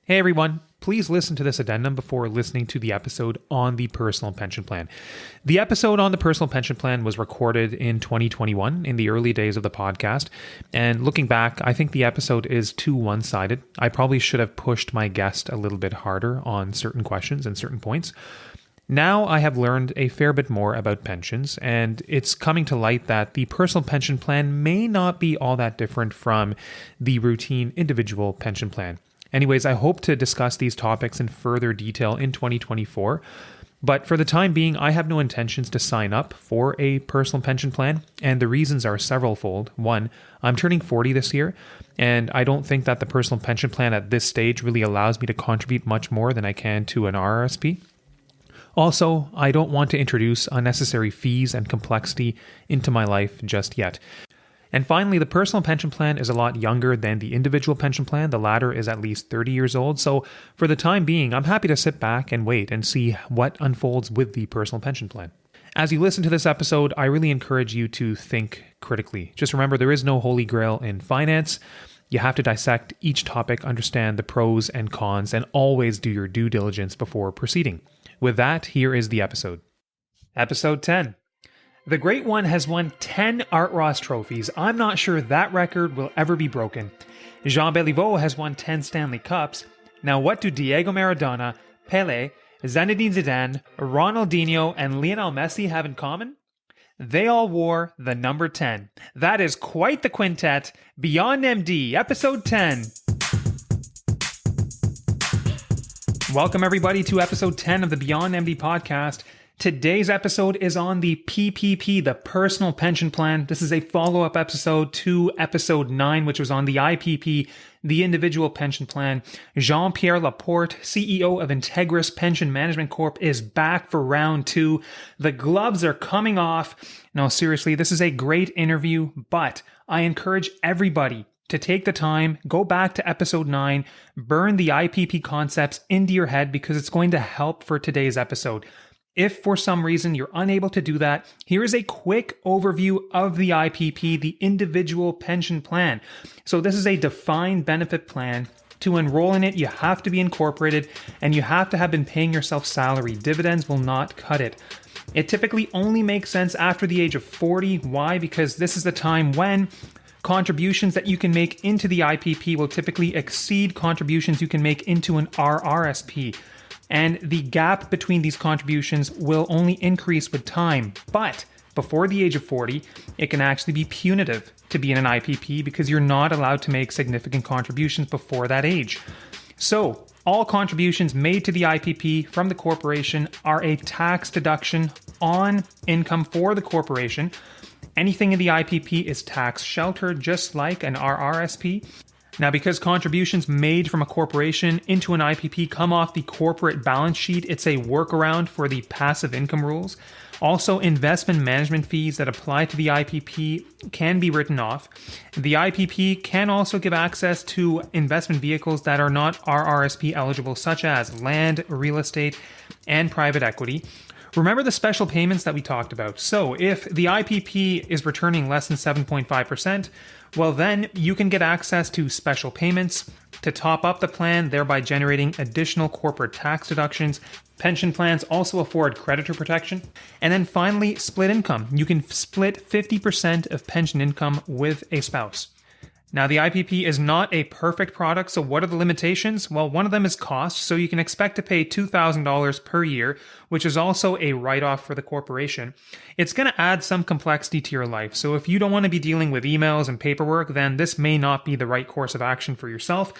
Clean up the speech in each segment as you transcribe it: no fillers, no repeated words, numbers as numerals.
Hey everyone, please listen to this addendum before listening to the episode on the personal pension plan. The episode on the personal pension plan was recorded in 2021 in the early days of the podcast. And looking back, I think the episode is too one-sided. I probably should have pushed my guest a little bit harder on certain questions and certain points. Now I have learned a fair bit more about pensions, and it's coming to light that the personal pension plan may not be all that different from the routine individual pension plan. Anyways, I hope to discuss these topics in further detail in 2024, but for the time being, I have no intentions to sign up for a personal pension plan, and the reasons are severalfold. One, I'm turning 40 this year, and I don't think that the personal pension plan at this stage really allows me to contribute much more than I can to an RRSP. Also, I don't want to introduce unnecessary fees and complexity into my life just yet. And finally, the personal pension plan is a lot younger than the individual pension plan. The latter is at least 30 years old. So for the time being, I'm happy to sit back and wait and see what unfolds with the personal pension plan. As you listen to this episode, I really encourage you to think critically. Just remember, there is no holy grail in finance. You have to dissect each topic, understand the pros and cons, and always do your due diligence before proceeding. With that, here is the episode. Episode 10. The Great One has won 10 Art Ross trophies. I'm not sure that record will ever be broken. Jean Béliveau has won 10 Stanley Cups. Now what do Diego Maradona, Pelé, Zinedine Zidane, Ronaldinho, and Lionel Messi have in common? They all wore the number 10. That is quite the quintet. Beyond MD, Episode 10. Welcome everybody to Episode 10 of the Beyond MD podcast. Today's episode is on the PPP, the Personal Pension Plan. This is a follow-up episode to Episode 9, which was on the IPP, the Individual Pension Plan. Jean-Pierre Laporte, CEO of Integris Pension Management Corp, is back for round 2. The gloves are coming off. No, seriously, this is a great interview, but I encourage everybody to take the time, go back to Episode 9, burn the IPP concepts into your head because it's going to help for today's episode. If for some reason you're unable to do that, here is a quick overview of the IPP, the Individual Pension Plan. So this is a defined benefit plan. To enroll in it, you have to be incorporated and you have to have been paying yourself salary. Dividends will not cut it. It typically only makes sense after the age of 40. Why? Because this is the time when contributions that you can make into the IPP will typically exceed contributions you can make into an RRSP. And the gap between these contributions will only increase with time. But before the age of 40, it can actually be punitive to be in an IPP because you're not allowed to make significant contributions before that age. So all contributions made to the IPP from the corporation are a tax deduction on income for the corporation. Anything in the IPP is tax sheltered, just like an RRSP. Now, because contributions made from a corporation into an IPP come off the corporate balance sheet, it's a workaround for the passive income rules. Also, investment management fees that apply to the IPP can be written off. The IPP can also give access to investment vehicles that are not RRSP eligible, such as land, real estate, and private equity. Remember the special payments that we talked about. So if the IPP is returning less than 7.5%, well then you can get access to special payments to top up the plan, thereby generating additional corporate tax deductions. Pension plans also afford creditor protection. And then finally, split income. You can split 50% of pension income with a spouse. Now, the IPP is not a perfect product, so what are the limitations? Well, one of them is cost, so you can expect to pay $2,000 per year, which is also a write-off for the corporation. It's going to add some complexity to your life, so if you don't want to be dealing with emails and paperwork, then this may not be the right course of action for yourself.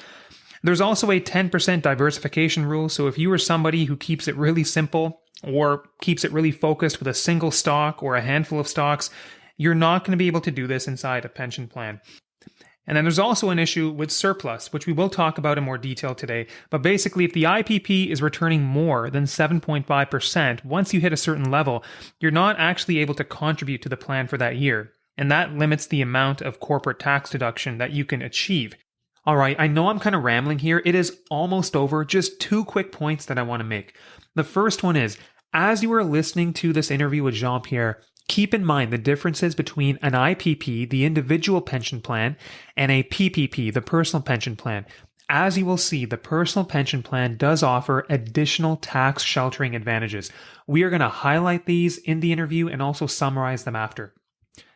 There's also a 10% diversification rule, so if you are somebody who keeps it really simple or keeps it really focused with a single stock or a handful of stocks, you're not going to be able to do this inside a pension plan. And then there's also an issue with surplus, which we will talk about in more detail today. But basically, if the IPP is returning more than 7.5%, once you hit a certain level, you're not actually able to contribute to the plan for that year. And that limits the amount of corporate tax deduction that you can achieve. All right, I know I'm kind of rambling here. It is almost over. Just 2 quick points that I want to make. The first one is, as you are listening to this interview with Jean-Pierre, keep in mind the differences between an IPP, the individual pension plan, and a PPP, the personal pension plan. as you will see, the personal pension plan does offer additional tax sheltering advantages. We are going to highlight these in the interview and also summarize them after.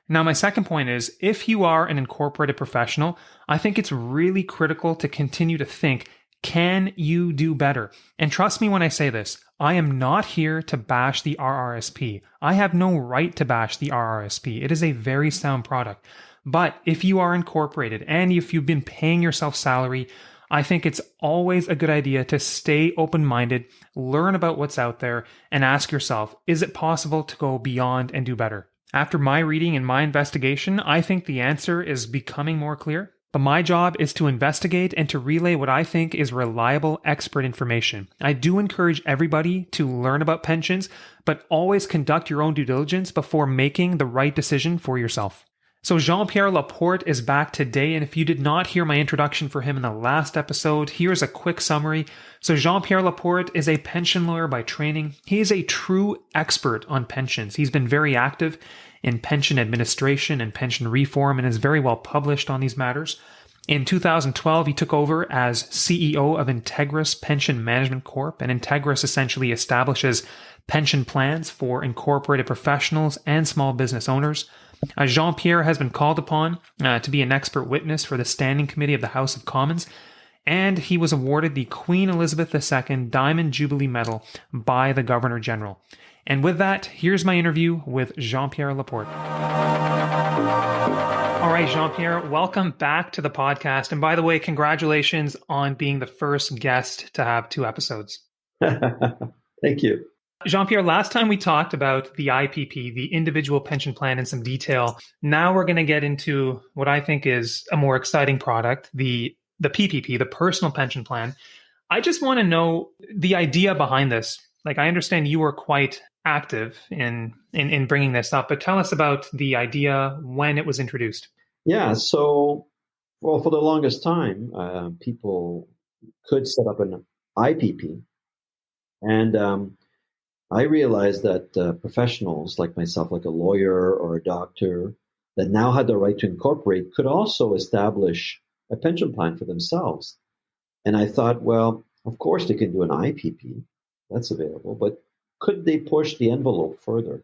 Now, my second point is, if you are an incorporated professional, I think it's really critical to continue to think, can you do better? And trust me when I say this, I am not here to bash the RRSP. I have no right to bash the RRSP. It is a very sound product. But if you are incorporated and if you've been paying yourself salary, I think it's always a good idea to stay open-minded, learn about what's out there, and ask yourself, is it possible to go beyond and do better? After my reading and my investigation, I think the answer is becoming more clear. But my job is to investigate and to relay what I think is reliable expert information. I do encourage everybody to learn about pensions, but always conduct your own due diligence before making the right decision for yourself. So Jean-Pierre Laporte is back today, and if you did not hear my introduction for him in the last episode, here's a quick summary. So Jean-Pierre Laporte is a pension lawyer by training. He is a true expert on pensions. He's been very active in pension administration and pension reform and is very well published on these matters. In 2012, he took over as CEO of Integris Pension Management Corp, and Integris essentially establishes pension plans for incorporated professionals and small business owners. Jean-Pierre has been called upon to be an expert witness for the Standing Committee of the House of Commons, and he was awarded the Queen Elizabeth II Diamond Jubilee Medal by the Governor General. And with that, here's my interview with Jean-Pierre Laporte. All right, Jean-Pierre, welcome back to the podcast. And by the way, congratulations on being the first guest to have 2 episodes. Thank you. Jean-Pierre, last time we talked about the IPP, the individual pension plan, in some detail. Now we're going to get into what I think is a more exciting product, the PPP, the personal pension plan. I just want to know the idea behind this. Like, I understand you were quite active in bringing this up, but tell us about the idea when it was introduced. Yeah, so, well, for the longest time, people could set up an IPP. And I realized that professionals like myself, like a lawyer or a doctor, that now had the right to incorporate, could also establish a pension plan for themselves. And I thought, well, of course they can do an IPP. That's available. But could they push the envelope further?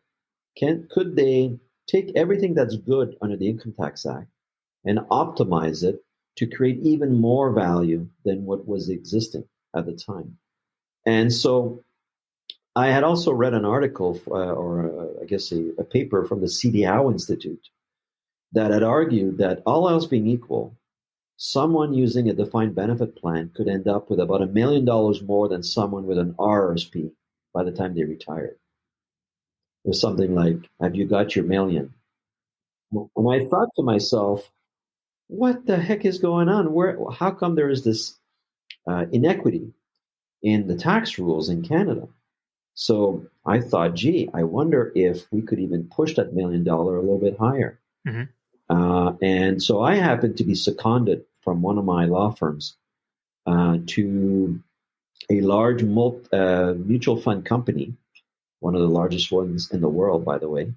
Could they take everything that's good under the Income Tax Act and optimize it to create even more value than what was existing at the time? And so I had also read an article, a paper from the C.D. Howe Institute that had argued that all else being equal, someone using a defined benefit plan could end up with about $1 million more than someone with an RRSP by the time they retired. It was something like, have you got your million? And I thought to myself, what the heck is going on? How come there is this inequity in the tax rules in Canada? So I thought, gee, I wonder if we could even push that $1 million a little bit higher. Mm-hmm. And so I happened to be seconded from one of my law firms to a large mutual fund company, one of the largest ones in the world, by the way.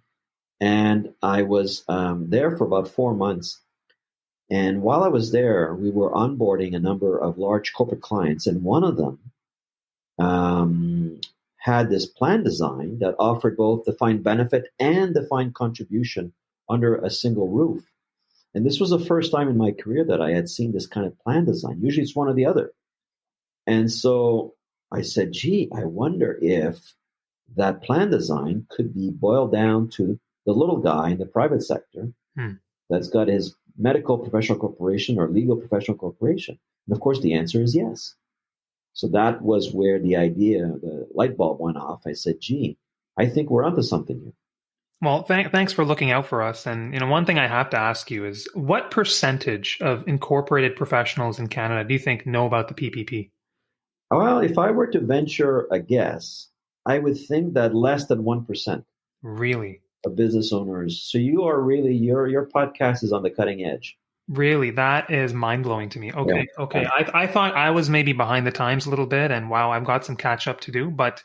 And I was there for about 4 months. And while I was there, we were onboarding a number of large corporate clients. And one of them had this plan design that offered both defined benefit and defined contribution under a single roof. And this was the first time in my career that I had seen this kind of plan design. Usually it's one or the other. And so I said, gee, I wonder if that plan design could be boiled down to the little guy in the private sector that's got his medical professional corporation or legal professional corporation. And of course, the answer is yes. So that was where the light bulb went off. I said, gee, I think we're onto something here. Well, thanks for looking out for us. And one thing I have to ask you is, what percentage of incorporated professionals in Canada do you think know about the PPP? Well, if I were to venture a guess, I would think that less than 1%. Really? Of business owners. So you are really, your podcast is on the cutting edge. Really? That is mind-blowing to me. Okay. Yeah. Okay. I thought I was maybe behind the times a little bit, and wow, I've got some catch up to do, but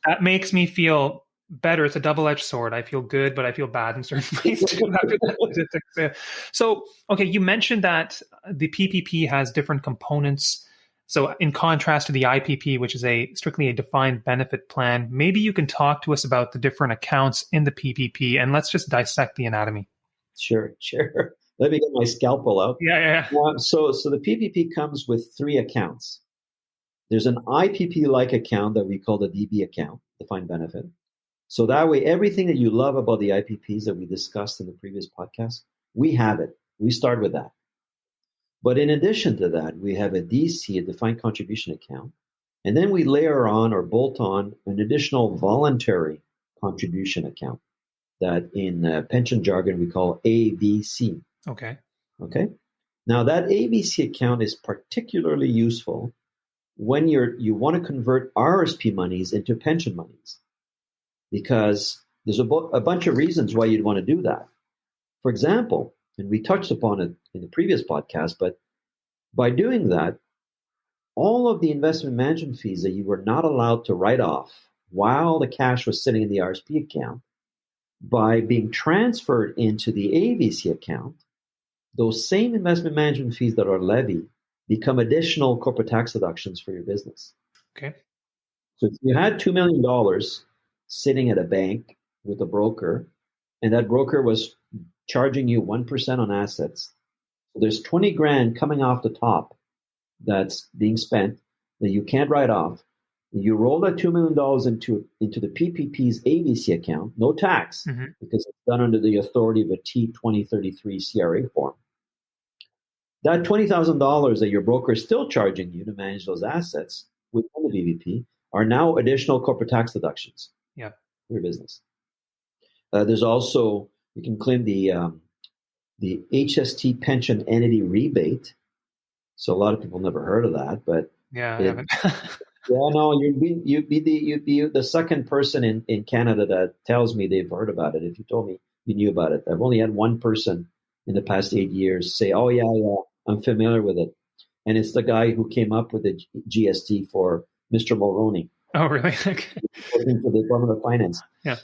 that makes me feel better. It's a double-edged sword. I feel good, but I feel bad in certain ways too. So, okay, you mentioned that the PPP has different components So in contrast to the IPP, which is strictly a defined benefit plan, maybe you can talk to us about the different accounts in the PPP, and let's just dissect the anatomy. Sure. Let me get my scalpel out. Yeah. So the PPP comes with 3 accounts. There's an IPP-like account that we call the DB account, defined benefit. So that way, everything that you love about the IPPs that we discussed in the previous podcast, we have it. We start with that. But in addition to that, we have a DC, a defined contribution account. And then we layer on or bolt on an additional voluntary contribution account that in pension jargon we call AVC. Okay. Now that AVC account is particularly useful when you want to convert RRSP monies into pension monies, because there's a bunch of reasons why you'd want to do that. For example, and we touched upon it in the previous podcast, but by doing that, all of the investment management fees that you were not allowed to write off while the cash was sitting in the RRSP account, by being transferred into the AVC account, those same investment management fees that are levied become additional corporate tax deductions for your business. Okay. So if you had $2 million sitting at a bank with a broker, and that broker was charging you 1% on assets, so there's 20 grand coming off the top that's being spent that you can't write off. You roll that $2 million into the PPP's AVC account, no tax, because it's done under the authority of a T2033 CRA form. That $20,000 that your broker is still charging you to manage those assets within the BVP are now additional corporate tax deductions for your business. There's also, you can claim the HST pension entity rebate. So a lot of people never heard of that, but I haven't. No, you'd be the second person in Canada that tells me they've heard about it. If you told me you knew about it, I've only had one person in the past 8 years say, "Oh yeah, I'm familiar with it," and it's the guy who came up with the GST for Mr. Mulroney. Oh, really? Working for the Department of Finance. Yeah.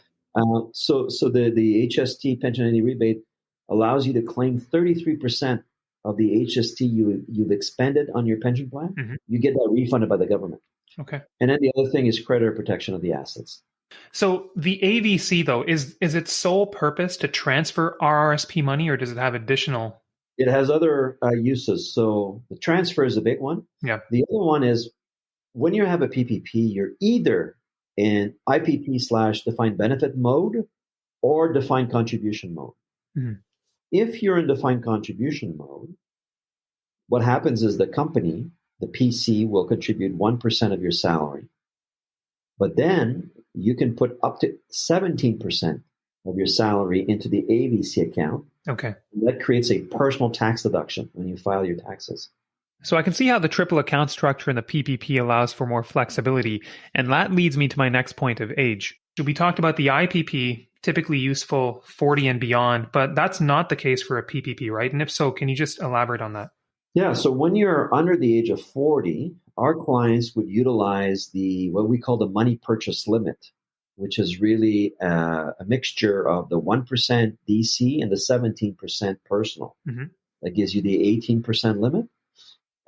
So the HST pension entity rebate allows you to claim 33% of the HST you've expended on your pension plan. You get that refunded by the government. Okay. And then the other thing is creditor protection of the assets. So the AVC, though, is its sole purpose to transfer RRSP money, or does it have additional? It has other uses. So the transfer is a big one. Yeah. The other one is when you have a PPP, you're either in IPP / defined benefit mode or defined contribution mode. If you're in defined contribution mode, what happens is the company, the PC, will contribute 1% of your salary. But then you can put up to 17% of your salary into the AVC account. Okay. And that creates a personal tax deduction when you file your taxes. So I can see how the triple account structure in the PPP allows for more flexibility. And that leads me to my next point of age. So we talked about the IPP, typically useful 40 and beyond, but that's not the case for a PPP, right? And if so, can you just elaborate on that? Yeah, so when you're under the age of 40, our clients would utilize what we call the money purchase limit, which is really a mixture of the 1% DC and the 17% personal. That gives you the 18% limit.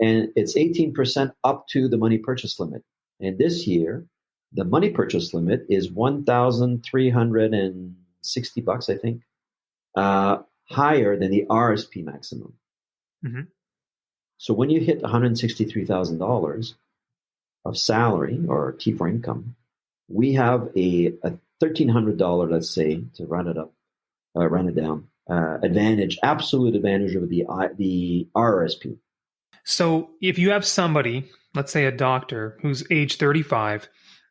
And it's 18% up to the money purchase limit. And this year, the money purchase limit is $1,360, I think, higher than the RSP maximum. So when you hit $163,000 of salary or T4 income, we have a $1,300, let's say, to round it down, absolute advantage over the RRSP. So if you have somebody, let's say a doctor who's age 35,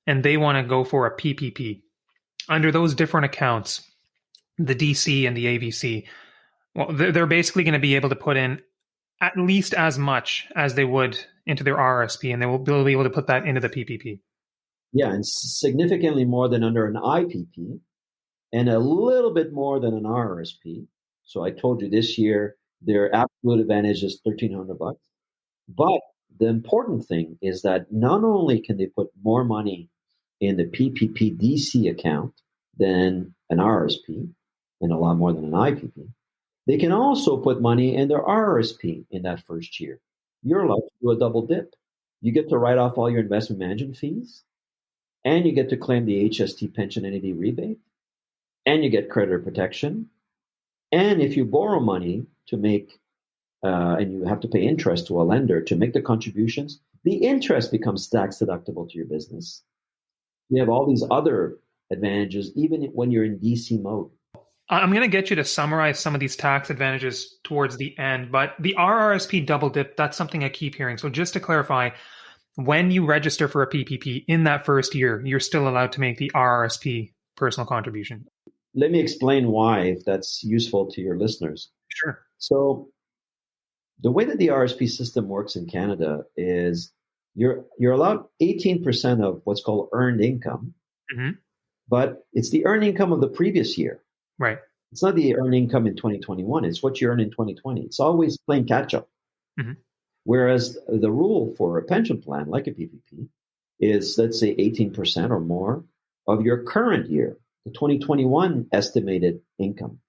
and they want to go for a PPP, under those different accounts, the DC and the AVC, well, they're basically going to be able to put in at least as much as they would into their RRSP, and they will be able to put that into the PPP. Yeah, and significantly more than under an IPP, and a little bit more than an RRSP. So I told you this year, their absolute advantage is $1,300. But the important thing is that not only can they put more money in the PPP DC account than an RRSP, and a lot more than an IPP, they can also put money in their RRSP in that first year. You're allowed to do a double dip. you get to write off all your investment management fees, and you get to claim the HST pension entity rebate, and you get creditor protection. And if you borrow money to make, and you have to pay interest to a lender to make the contributions, the interest becomes tax deductible to your business. You have all these other advantages, even when you're in DC mode. I'm going to get you to summarize some of these tax advantages towards the end, but the RRSP double dip, that's something I keep hearing. So just to clarify, when you register for a PPP in that first year, you're still allowed to make the RRSP personal contribution. Let me explain why, if that's useful to your listeners. Sure. So the way that the RRSP system works in Canada is you're allowed 18% of what's called earned income, but it's the earned income of the previous year. Right. It's not the earned income in 2021. It's what you earn in 2020. It's always playing catch up. Whereas the rule for a pension plan, like a PPP, is, let's say, 18% or more of your current year, the 2021 estimated income.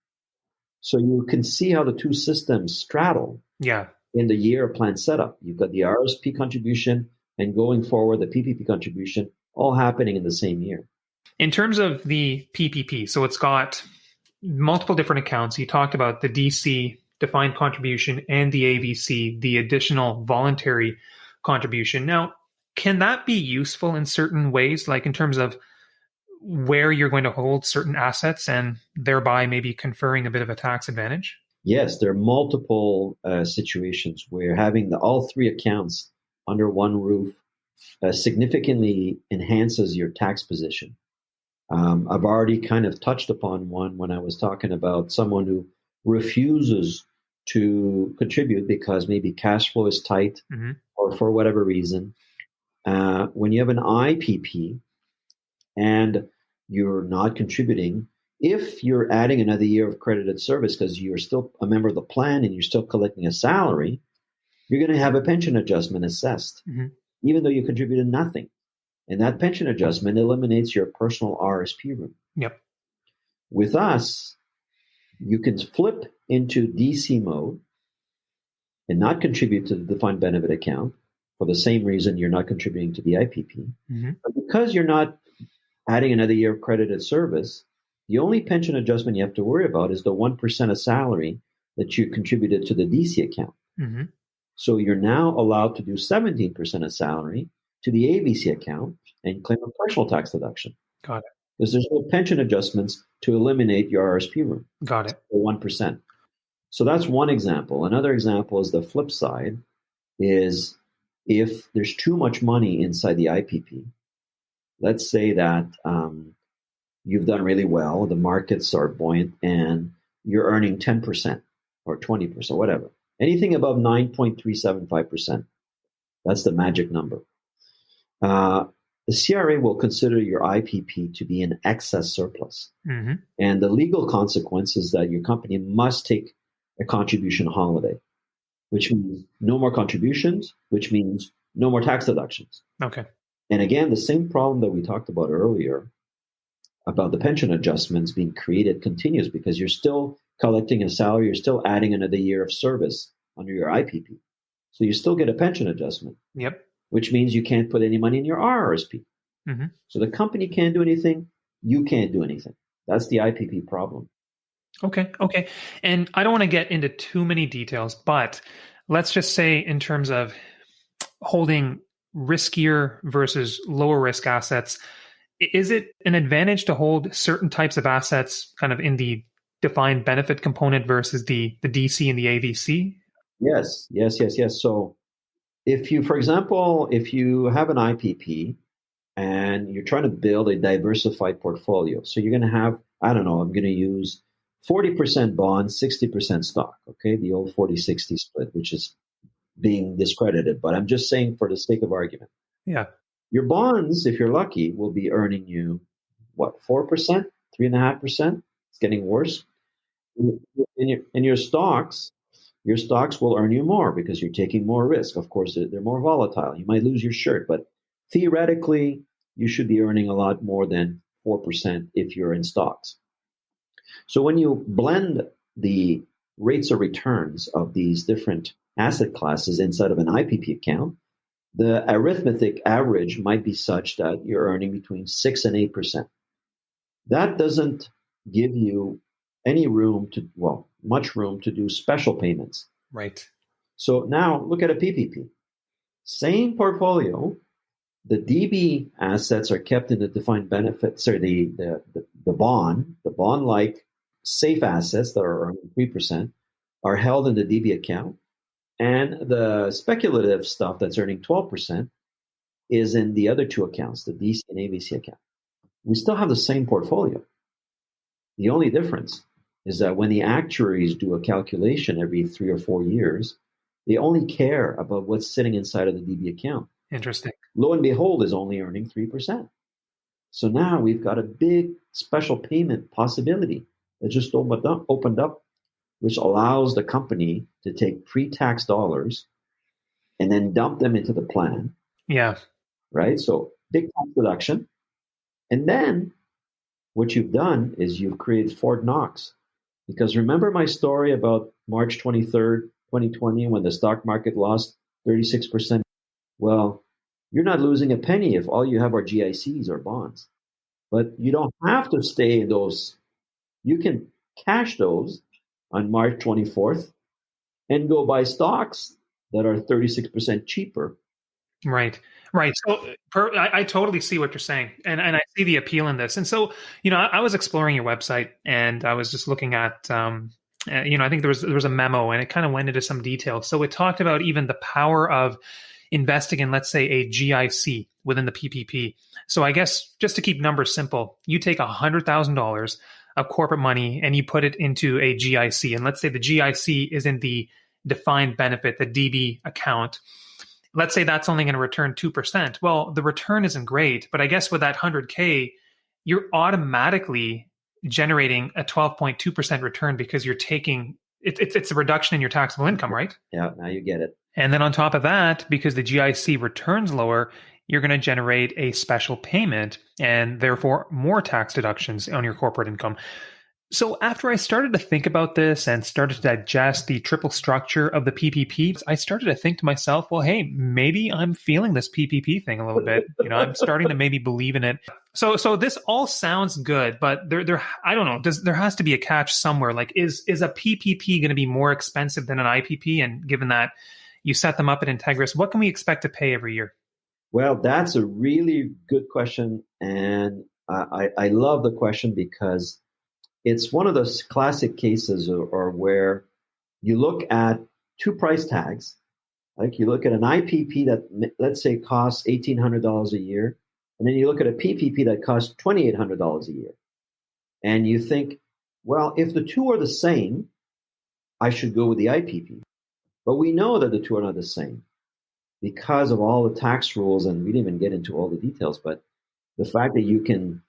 So you can see how the two systems straddle in the year of plan setup. You've got the RRSP contribution and going forward, the PPP contribution, all happening in the same year. In terms of the PPP, so it's got multiple different accounts. You talked about the DC defined contribution and the AVC, the additional voluntary contribution. Now, can that be useful in certain ways, like in terms of where you're going to hold certain assets and thereby maybe conferring a bit of a tax advantage? Yes, there are multiple situations where having all three accounts under one roof significantly enhances your tax position. I've already kind of touched upon one when I was talking about someone who refuses to contribute because maybe cash flow is tight or for whatever reason. When you have an IPP and you're not contributing, if you're adding another year of credited service because you're still a member of the plan and you're still collecting a salary, you're going to have a pension adjustment assessed, even though you contributed nothing. And that pension adjustment eliminates your personal RRSP room. Yep. With us, you can flip into DC mode and not contribute to the defined benefit account for the same reason you're not contributing to the IPP. But because you're not adding another year of credited service, the only pension adjustment you have to worry about is the 1% of salary that you contributed to the DC account. So you're now allowed to do 17% of salary to the AVC account and claim a partial tax deduction. Got it. Because there's no pension adjustments to eliminate your RRSP room. Got it. For 1%. So that's one example. Another example is the flip side is if there's too much money inside the IPP, let's say that you've done really well, the markets are buoyant, and you're earning 10% or 20%, whatever. Anything above 9.375%, that's the magic number. The CRA will consider your IPP to be an excess surplus. And the legal consequence is that your company must take a contribution holiday, which means no more contributions, which means no more tax deductions. Okay. And again, the same problem that we talked about earlier about the pension adjustments being created continues because you're still collecting a salary, you're still adding another year of service under your IPP. So you still get a pension adjustment. Yep. Which means you can't put any money in your RRSP. So the company can't do anything, you can't do anything. That's the IPP problem. Okay. And I don't want to get into too many details, but let's just say in terms of holding riskier versus lower risk assets, is it an advantage to hold certain types of assets kind of in the defined benefit component versus the DC and the AVC? Yes. So if you, for example, if you have an IPP and you're trying to build a diversified portfolio, so you're going to have, I don't know, I'm going to use 40% bonds, 60% stock, okay? The old 40-60 split, which is being discredited, but I'm just saying for the sake of argument. Yeah. Your bonds, if you're lucky, will be earning you, 4%, 3.5%? It's getting worse. In your stocks will earn you more because you're taking more risk. Of course, they're more volatile. You might lose your shirt, but theoretically, you should be earning a lot more than 4% if you're in stocks. So when you blend the rates of returns of these different asset classes inside of an IPP account, the arithmetic average might be such that you're earning between 6 and 8%. That doesn't give you any room to, well, much room to do special payments. Right. So now look at a PPP. Same portfolio, the DB assets are kept in the defined benefit, sorry, the bond-like safe assets that are earning 3% are held in the DB account, and the speculative stuff that's earning 12% is in the other two accounts, the DC and AVC account. We still have the same portfolio. The only difference is that when the actuaries do a calculation every 3 or 4 years, they only care about what's sitting inside of the DB account. Interesting. Lo and behold, is only earning 3%. So now we've got a big special payment possibility that just opened up, which allows the company to take pre-tax dollars and then dump them into the plan. Yeah. Right? So big tax deduction. And then what you've done is you've created Fort Knox. Because remember my story about March 23rd, 2020, when the stock market lost 36%? Well, you're not losing a penny if all you have are GICs or bonds. But you don't have to stay in those. You can cash those on March 24th and go buy stocks that are 36% cheaper. Right. Right. So I totally see what you're saying. And I see the appeal in this. And so, I was exploring your website and I was just looking at, I think there was a memo and it kind of went into some detail. So it talked about even the power of investing in, let's say, a GIC within the PPP. So I guess just to keep numbers simple, you take $100,000 of corporate money and you put it into a GIC. And let's say the GIC is in the defined benefit, the DB account. Let's say that's only going to return 2%. Well, the return isn't great, but I guess with that 100K, you're automatically generating a 12.2% return because you're taking it's a reduction in your taxable income, right? Yeah, now you get it. And then on top of that, because the GIC returns lower, you're going to generate a special payment and therefore more tax deductions on your corporate income. So after I started to think about this and started to digest the triple structure of the PPP, I started to think to myself, well, hey, maybe I'm feeling this PPP thing a little bit. I'm starting to maybe believe in it. So this all sounds good, but there I don't know. There has to be a catch somewhere. Like, is a PPP going to be more expensive than an IPP? And given that you set them up at Integris, what can we expect to pay every year? Well, that's a really good question, and I love the question because it's one of those classic cases or where you look at two price tags. Like you look at an IPP that, let's say, costs $1,800 a year, and then you look at a PPP that costs $2,800 a year. And you think, well, if the two are the same, I should go with the IPP. But we know that the two are not the same because of all the tax rules, and we didn't even get into all the details, but the fact that you can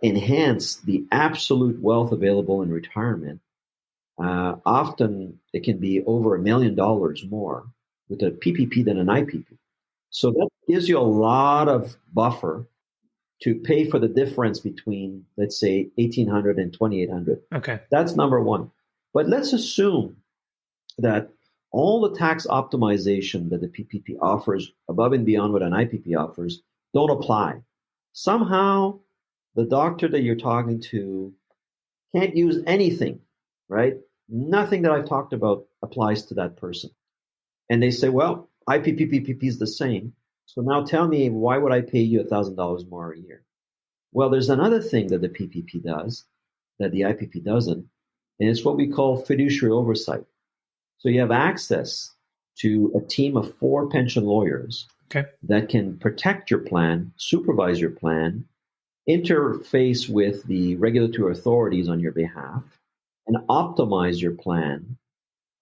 enhance the absolute wealth available in retirement. Often it can be over $1 million more with a PPP than an IPP. So that gives you a lot of buffer to pay for the difference between, let's say, $1,800 and $2,800. Okay. That's number one. But let's assume that all the tax optimization that the PPP offers above and beyond what an IPP offers don't apply. Somehow, the doctor that you're talking to can't use anything, right? Nothing that I've talked about applies to that person. And they say, well, IPP, PPP is the same. So now tell me, why would I pay you $1,000 more a year? Well, there's another thing that the PPP does that the IPP doesn't, and it's what we call fiduciary oversight. So you have access to a team of 4 pension lawyers that can protect your plan, supervise your plan, interface with the regulatory authorities on your behalf, and optimize your plan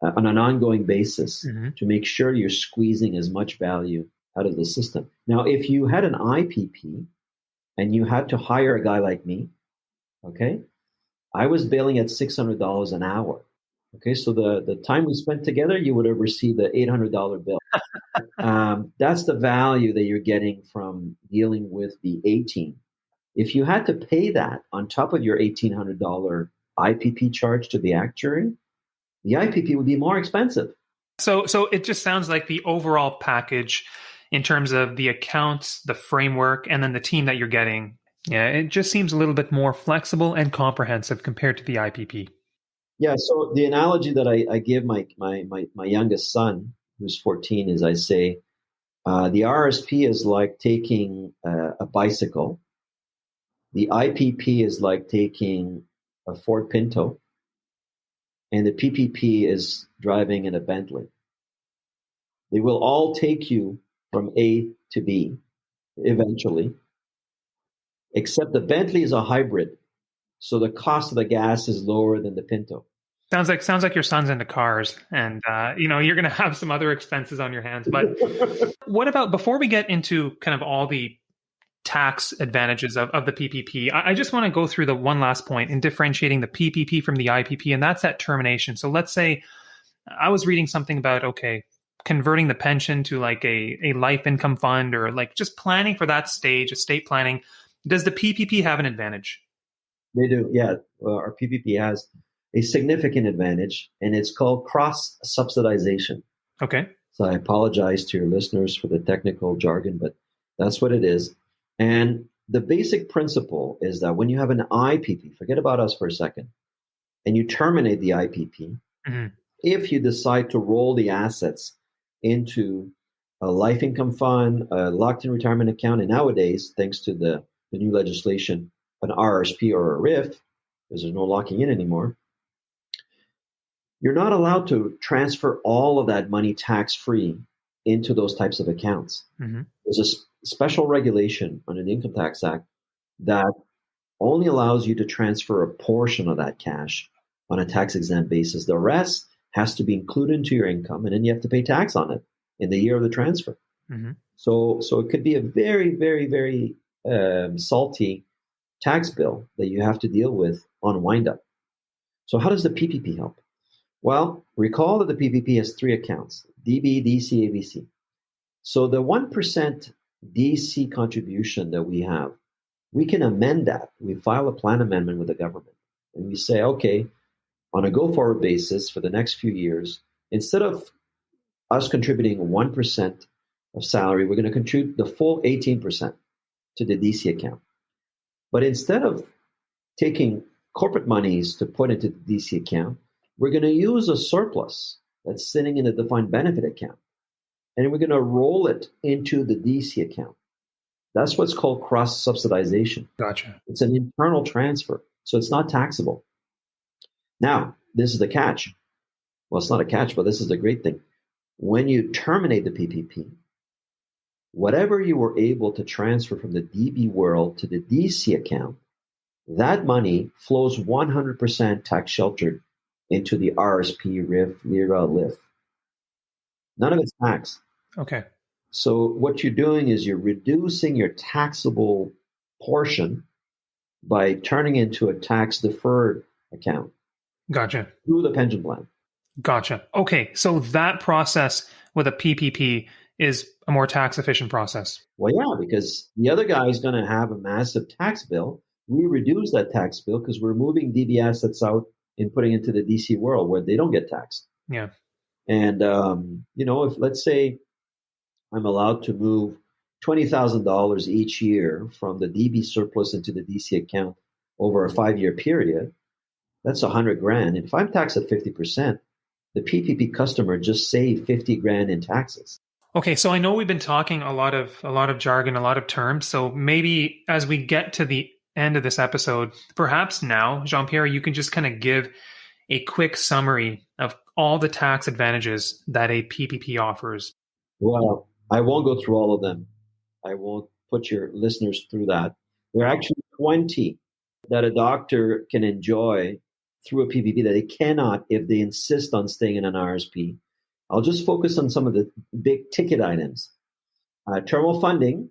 on an ongoing basis to make sure you're squeezing as much value out of the system. Now, if you had an IPP and you had to hire a guy like me, okay, I was billing at $600 an hour. Okay, so the time we spent together, you would have received an $800 bill. That's the value that you're getting from dealing with the A team. If you had to pay that on top of your $1,800 IPP charge to the actuary, the IPP would be more expensive. So it just sounds like the overall package in terms of the accounts, the framework, and then the team that you're getting. Yeah, it just seems a little bit more flexible and comprehensive compared to the IPP. Yeah. So the analogy that I give my youngest son, who's 14, is I say the RRSP is like taking a bicycle. The IPP is like taking a Ford Pinto, and the PPP is driving in a Bentley. They will all take you from A to B eventually, except the Bentley is a hybrid. So the cost of the gas is lower than the Pinto. Sounds like your son's into cars, and you're going to have some other expenses on your hands. But what about, before we get into kind of all the tax advantages of the PPP, I just want to go through the one last point in differentiating the PPP from the IPP, and that's that termination. So let's say I was reading something about, okay, converting the pension to like a life income fund, or like just planning for that stage, estate planning. Does the PPP have an advantage? They do, yeah. Our PPP has a significant advantage, and it's called cross-subsidization. Okay. So I apologize to your listeners for the technical jargon, but that's what it is. And the basic principle is that when you have an IPP, forget about us for a second, and you terminate the IPP, if you decide to roll the assets into a life income fund, a locked-in retirement account, and nowadays, thanks to the new legislation, an RRSP or a RIF, because there's no locking in anymore, you're not allowed to transfer all of that money tax-free into those types of accounts. There's a special regulation under the Income Tax Act that only allows you to transfer a portion of that cash on a tax-exempt basis. The rest has to be included into your income, and then you have to pay tax on it in the year of the transfer. So it could be a very, very, very salty tax bill that you have to deal with on wind-up. So how does the PPP help? Well, recall that the PPP has 3 accounts: DB, DC, AVC. So the 1% DC contribution that we have, we can amend that. We file a plan amendment with the government, and we say, okay, on a go-forward basis for the next few years, instead of us contributing 1% of salary, we're going to contribute the full 18% to the DC account. But instead of taking corporate monies to put into the DC account, we're going to use a surplus that's sitting in a defined benefit account, and we're going to roll it into the DC account. That's what's called cross-subsidization. Gotcha. It's an internal transfer, so it's not taxable. Now, this is the catch. Well, it's not a catch, but this is the great thing. When you terminate the PPP, whatever you were able to transfer from the DB world to the DC account, that money flows 100% tax sheltered into the RSP, RIF, LIRA, LIF. None of it's taxed. Okay. So what you're doing is you're reducing your taxable portion by turning into a tax-deferred account. Gotcha. Through the pension plan. Gotcha. Okay. So that process with a PPP is a more tax-efficient process. Well, yeah, because the other guy is going to have a massive tax bill. We reduce that tax bill because we're moving DB assets out and putting into the DC world where they don't get taxed. Yeah. And, if let's say I'm allowed to move $20,000 each year from the DB surplus into the DC account over a 5-year period, that's $100,000. And if I'm taxed at 50%, the PPP customer just saved $50,000 in taxes. Okay, so I know we've been talking a lot of jargon, a lot of terms. So maybe as we get to the end of this episode, perhaps now, Jean-Pierre, you can just kind of give a quick summary of all the tax advantages that a PPP offers. Well, I won't go through all of them. I won't put your listeners through that. There are actually 20 that a doctor can enjoy through a PPP that they cannot if they insist on staying in an RSP. I'll just focus on some of the big ticket items. Terminal funding.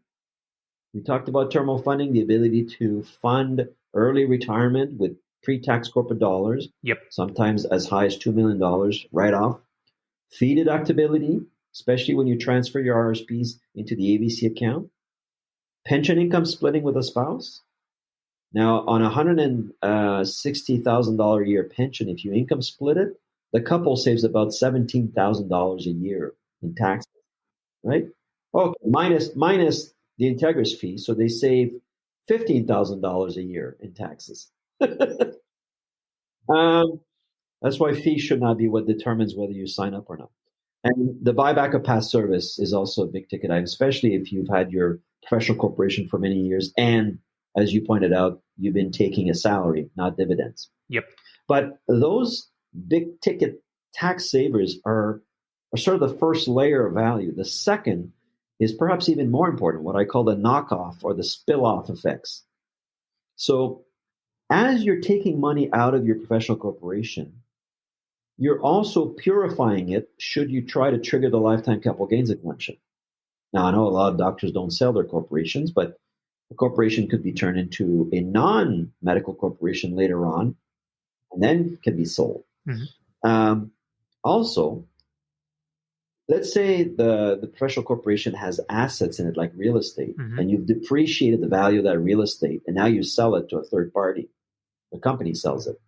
We talked about terminal funding, the ability to fund early retirement with pre-tax corporate dollars. Yep. Sometimes as high as $2 million right off. Fee deductibility, especially when you transfer your RSPs into the AVC account. Pension income splitting with a spouse. Now, on a $160,000 a year pension, if you income split it, the couple saves about $17,000 a year in taxes, right? Okay, minus the Integris fee, so they save $15,000 a year in taxes. um, that's why fees should not be what determines whether you sign up or not. And the buyback of past service is also a big ticket item, especially if you've had your professional corporation for many years, and as you pointed out, you've been taking a salary, not dividends. Yep. But those big ticket tax savers are sort of the first layer of value. The second is perhaps even more important, what I call the knockoff or the spill-off effects. So as you're taking money out of your professional corporation, you're also purifying it should you try to trigger the lifetime capital gains exemption. Now, I know a lot of doctors don't sell their corporations, but a corporation could be turned into a non-medical corporation later on and then can be sold. Mm-hmm. Also, let's say the professional corporation has assets in it, like real estate, mm-hmm. and you've depreciated the value of that real estate, and now you sell it to a third party. The company sells it.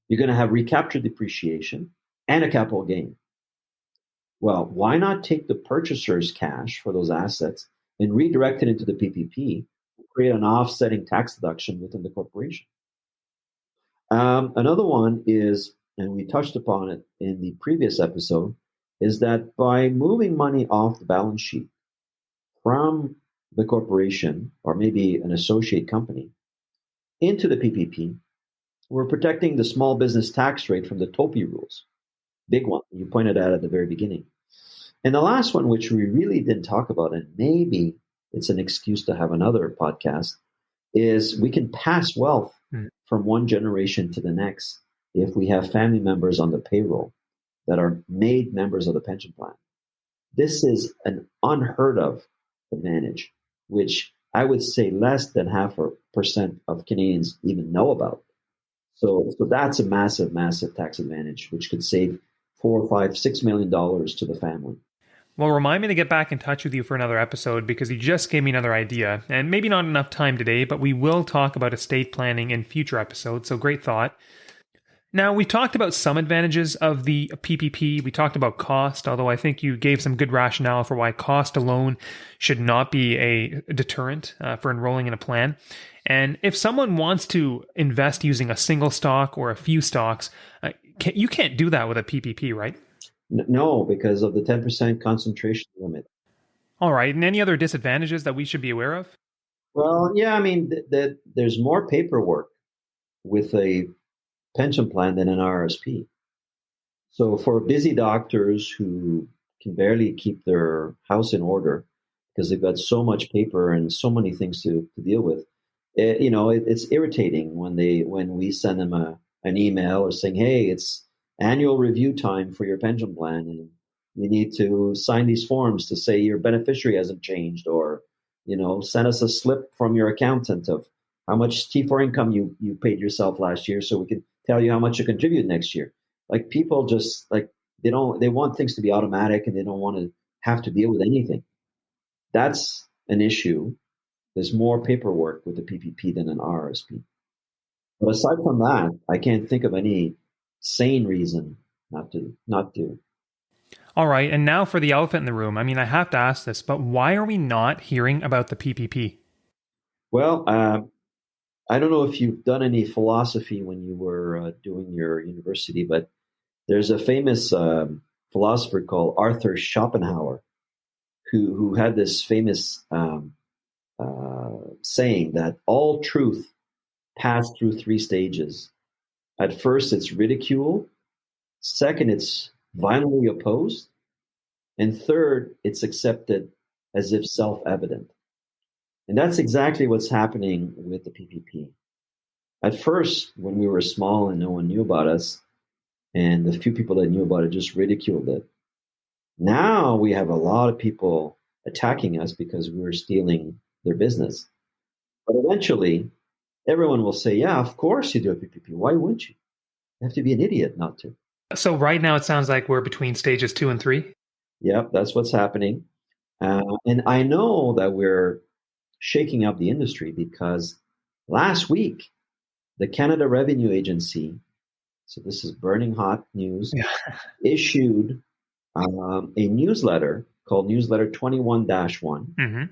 You're going to have recaptured depreciation and a capital gain. Well, why not take the purchaser's cash for those assets and redirect it into the PPP, create an offsetting tax deduction within the corporation? Another one is, and we touched upon it in the previous episode, is that by moving money off the balance sheet from the corporation or maybe an associate company into the PPP, we're protecting the small business tax rate from the TOPI rules. Big one. You pointed out at the very beginning. And the last one, which we really didn't talk about, and maybe it's an excuse to have another podcast, is we can pass wealth from one generation to the next if we have family members on the payroll that are made members of the pension plan. This is an unheard of advantage, which I would say less than 0.5% of Canadians even know about. So that's a massive, massive tax advantage, which could save $4, $5, $6 million to the family. Well, remind me to get back in touch with you for another episode because you just gave me another idea. And maybe not enough time today, but we will talk about estate planning in future episodes. So great thought. Now, we talked about some advantages of the PPP. We talked about cost, although I think you gave some good rationale for why cost alone should not be a deterrent for enrolling in a plan. And if someone wants to invest using a single stock or a few stocks, you can't do that with a PPP, right? No, because of the 10% concentration limit. All right. And any other disadvantages that we should be aware of? Well, yeah, I mean, there's more paperwork with a pension plan than an RRSP. So for busy doctors who can barely keep their house in order because they've got so much paper and so many things to deal with, it's irritating when we send them an email or saying, hey, it's annual review time for your pension plan and you need to sign these forms to say your beneficiary hasn't changed, or send us a slip from your accountant of how much T4 income you paid yourself last year so we can tell you how much you contribute next year. Like, people just they want things to be automatic and they don't want to have to deal with anything. That's an issue. There's more paperwork with the PPP than an RRSP. But aside from that, I can't think of any sane reason not to. All right. And now for the elephant in the room. I mean, I have to ask this, but why are we not hearing about the PPP? Well, I don't know if you've done any philosophy when you were doing your university, but there's a famous philosopher called Arthur Schopenhauer who had this famous saying that all truth passed through 3 stages. At first, it's ridicule. Second, it's violently opposed. And third, it's accepted as if self-evident. And that's exactly what's happening with the PPP. At first, when we were small and no one knew about us, and the few people that knew about it just ridiculed it. Now we have a lot of people attacking us because we're stealing their business. But eventually, everyone will say, yeah, of course you do a PPP. Why wouldn't you? You have to be an idiot not to. So right now it sounds like we're between stages 2 and 3? Yep, that's what's happening. And I know that we're shaking up the industry because last week, the Canada Revenue Agency, so this is burning hot news, issued a newsletter called Newsletter 21-1,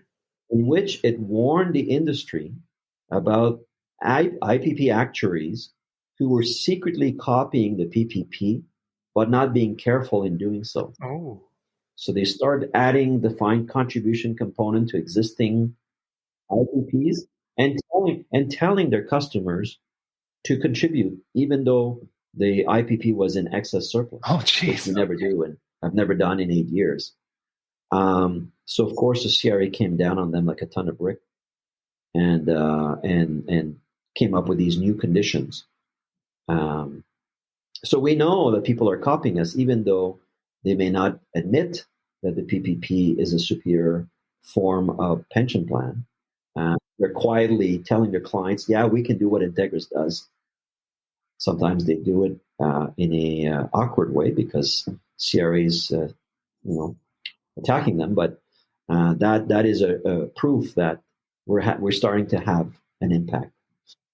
in which it warned the industry about IPP actuaries who were secretly copying the PPP, but not being careful in doing so. Oh. So they started adding defined contribution component to existing IPPs and telling their customers to contribute, even though the IPP was in excess surplus, which we never do, and I've never done in 8 years. So of course the CRA came down on them like a ton of brick, and came up with these new conditions. So we know that people are copying us, even though they may not admit that the PPP is a superior form of pension plan. They're quietly telling their clients, yeah, we can do what Integris does. Sometimes they do it in a awkward way because CRA is, attacking them. But that is a proof that we're starting to have an impact.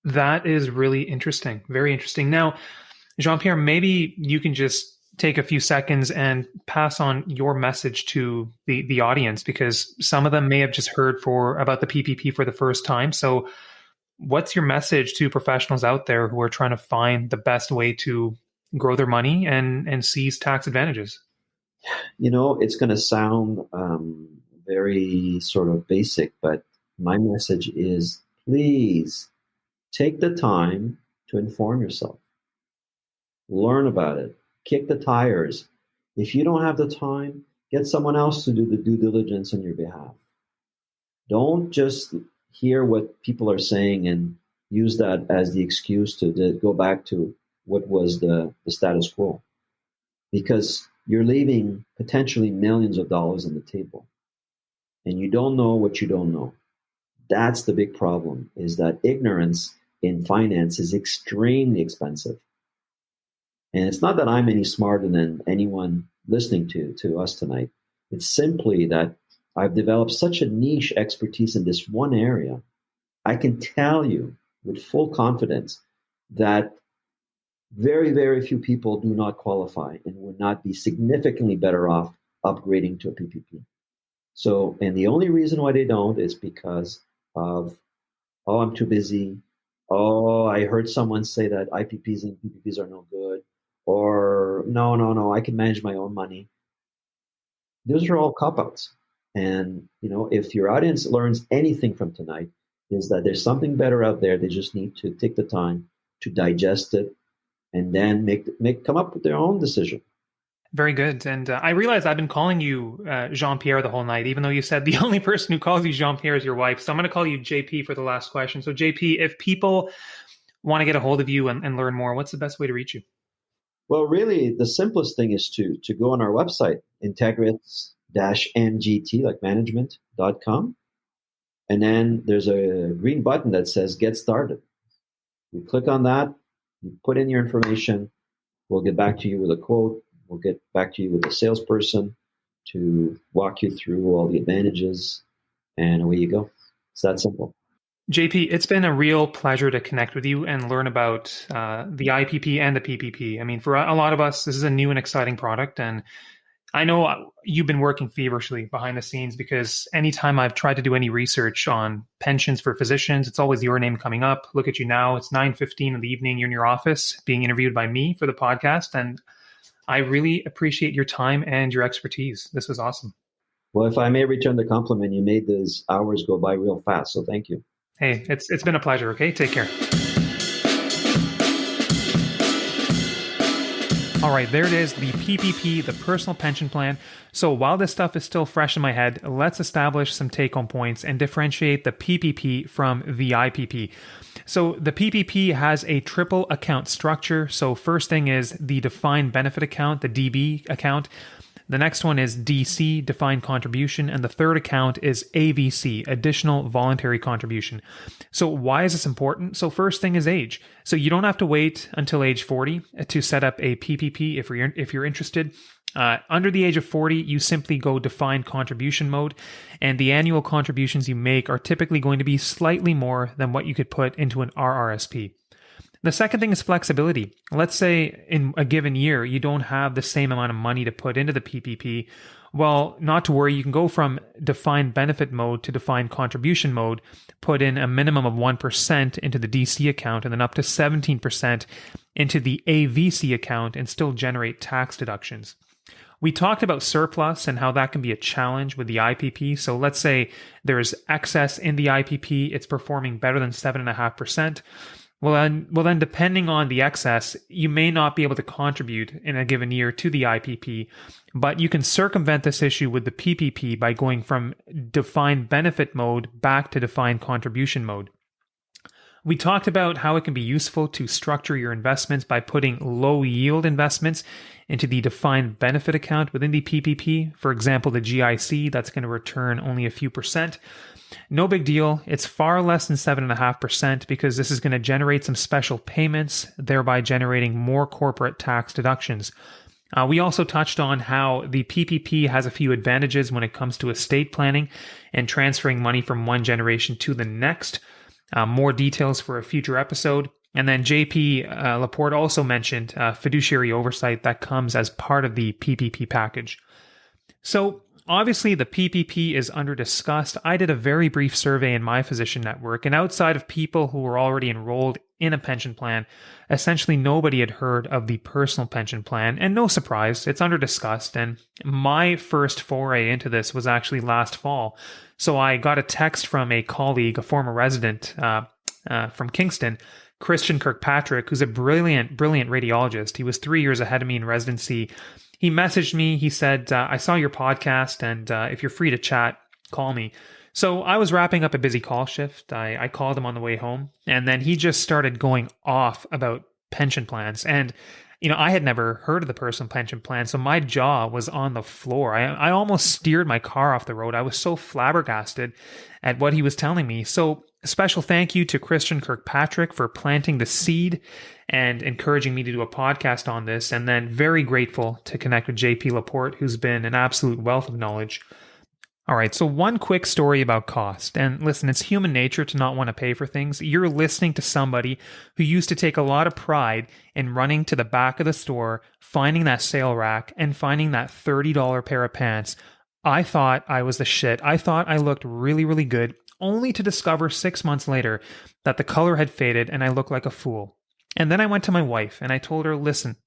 That is really interesting. Very interesting. Now, Jean-Pierre, maybe you can just take a few seconds and pass on your message to the audience, because some of them may have just heard about the PPP for the first time. So what's your message to professionals out there who are trying to find the best way to grow their money and seize tax advantages? It's going to sound very sort of basic, but my message is, please take the time to inform yourself. Learn about it. Kick the tires. If you don't have the time, get someone else to do the due diligence on your behalf. Don't just hear what people are saying and use that as the excuse to go back to what was the status quo. Because you're leaving potentially millions of dollars on the table. And you don't know what you don't know. That's the big problem, is that ignorance in finance is extremely expensive. And it's not that I'm any smarter than anyone listening to us tonight. It's simply that I've developed such a niche expertise in this one area. I can tell you with full confidence that very, very few people do not qualify and would not be significantly better off upgrading to a PPP. So, and the only reason why they don't is because of, I'm too busy. I heard someone say that IPPs and PPPs are no good. Or no, I can manage my own money. Those are all cop-outs. And, if your audience learns anything from tonight, is that there's something better out there. They just need to take the time to digest it and then come up with their own decision. Very good. And I realize I've been calling you Jean-Pierre the whole night, even though you said the only person who calls you Jean-Pierre is your wife. So I'm going to call you JP for the last question. So JP, if people want to get a hold of you and learn more, what's the best way to reach you? Well, really, the simplest thing is to go on our website, integris-mgt, like management.com. And then there's a green button that says Get Started. You click on that, you put in your information, we'll get back to you with a quote, we'll get back to you with a salesperson to walk you through all the advantages, and away you go. It's that simple. JP, it's been a real pleasure to connect with you and learn about the IPP and the PPP. I mean, for a lot of us, this is a new and exciting product. And I know you've been working feverishly behind the scenes, because anytime I've tried to do any research on pensions for physicians, it's always your name coming up. Look at you now. It's 9:15 in the evening. You're in your office being interviewed by me for the podcast. And I really appreciate your time and your expertise. This was awesome. Well, if I may return the compliment, you made those hours go by real fast. So thank you. Hey, it's been a pleasure. Okay, take care. All right, there it is, the PPP, the personal pension plan. So while this stuff is still fresh in my head, let's establish some take-home points and differentiate the PPP from the IPP. So the PPP has a triple account structure. So first thing is the defined benefit account, the DB account. The next one is DC, defined contribution, and the third account is AVC, additional voluntary contribution. So why is this important? So first thing is age. So you don't have to wait until age 40 to set up a PPP if you're interested. Under the age of 40, you simply go defined contribution mode, and the annual contributions you make are typically going to be slightly more than what you could put into an RRSP. The second thing is flexibility. Let's say in a given year, you don't have the same amount of money to put into the PPP. Well, not to worry, you can go from defined benefit mode to defined contribution mode, put in a minimum of 1% into the DC account and then up to 17% into the AVC account and still generate tax deductions. We talked about surplus and how that can be a challenge with the IPP. So let's say there's excess in the IPP, it's performing better than 7.5%. Well, then, depending on the excess, you may not be able to contribute in a given year to the IPP, but you can circumvent this issue with the PPP by going from defined benefit mode back to defined contribution mode. We talked about how it can be useful to structure your investments by putting low yield investments into the defined benefit account within the PPP. For example, the GIC, that's going to return only a few percent. No big deal. It's far less than 7.5% because this is going to generate some special payments, thereby generating more corporate tax deductions. We also touched on how the PPP has a few advantages when it comes to estate planning and transferring money from one generation to the next. More details for a future episode. And then Jean-Pierre Laporte also mentioned fiduciary oversight that comes as part of the PPP package. So obviously, the PPP is under discussed. I did a very brief survey in my physician network, and outside of people who were already enrolled in a pension plan, essentially nobody had heard of the personal pension plan. And no surprise, it's under discussed. And my first foray into this was actually last fall. So I got a text from a colleague, a former resident from Kingston, Christian Kirkpatrick, who's a brilliant radiologist. He was 3 years ahead of me in residency. He messaged me. He said, I saw your podcast, and if you're free to chat, call me. So I was wrapping up a busy call shift. I called him on the way home, and then he just started going off about pension plans. And, I had never heard of the personal pension plan, so my jaw was on the floor. I almost steered my car off the road. I was so flabbergasted at what he was telling me. So a special thank you to Christian Kirkpatrick for planting the seed and encouraging me to do a podcast on this, and then very grateful to connect with Jean-Pierre Laporte, who's been an absolute wealth of knowledge. All right, so one quick story about cost. And listen, it's human nature to not want to pay for things. You're listening to somebody who used to take a lot of pride in running to the back of the store, finding that sale rack, and finding that $30 pair of pants. I thought I was the shit. I thought I looked really, really good, only to discover 6 months later that the color had faded and I looked like a fool. And then I went to my wife and I told her, listen,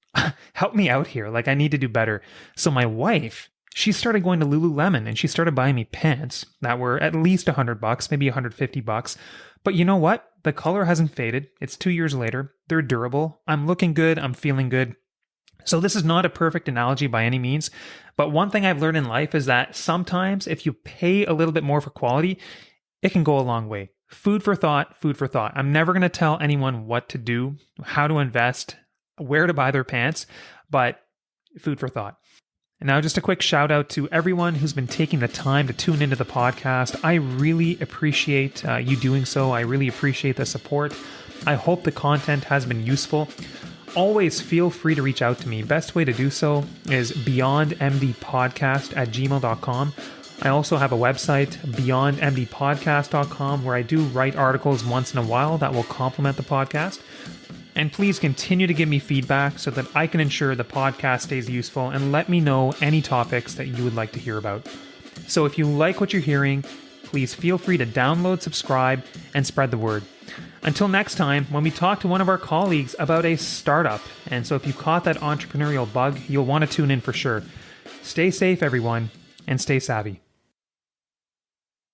help me out here. Like, I need to do better. So my wife, she started going to Lululemon and she started buying me pants that were at least $100, maybe $150. But you know what? The color hasn't faded. It's 2 years later. They're durable. I'm looking good. I'm feeling good. So this is not a perfect analogy by any means. But one thing I've learned in life is that sometimes if you pay a little bit more for quality, it can go a long way. Food for thought, food for thought. I'm never going to tell anyone what to do, how to invest, where to buy their pants, but food for thought. And now just a quick shout out to everyone who's been taking the time to tune into the podcast. I really appreciate you doing so. I really appreciate the support. I hope the content has been useful. Always feel free to reach out to me. Best way to do so is beyondmdpodcast@gmail.com. I also have a website, beyondmdpodcast.com, where I do write articles once in a while that will complement the podcast. And please continue to give me feedback so that I can ensure the podcast stays useful, and let me know any topics that you would like to hear about. So if you like what you're hearing, please feel free to download, subscribe, and spread the word. Until next time, when we talk to one of our colleagues about a startup. And so if you caught that entrepreneurial bug, you'll want to tune in for sure. Stay safe, everyone, and stay savvy.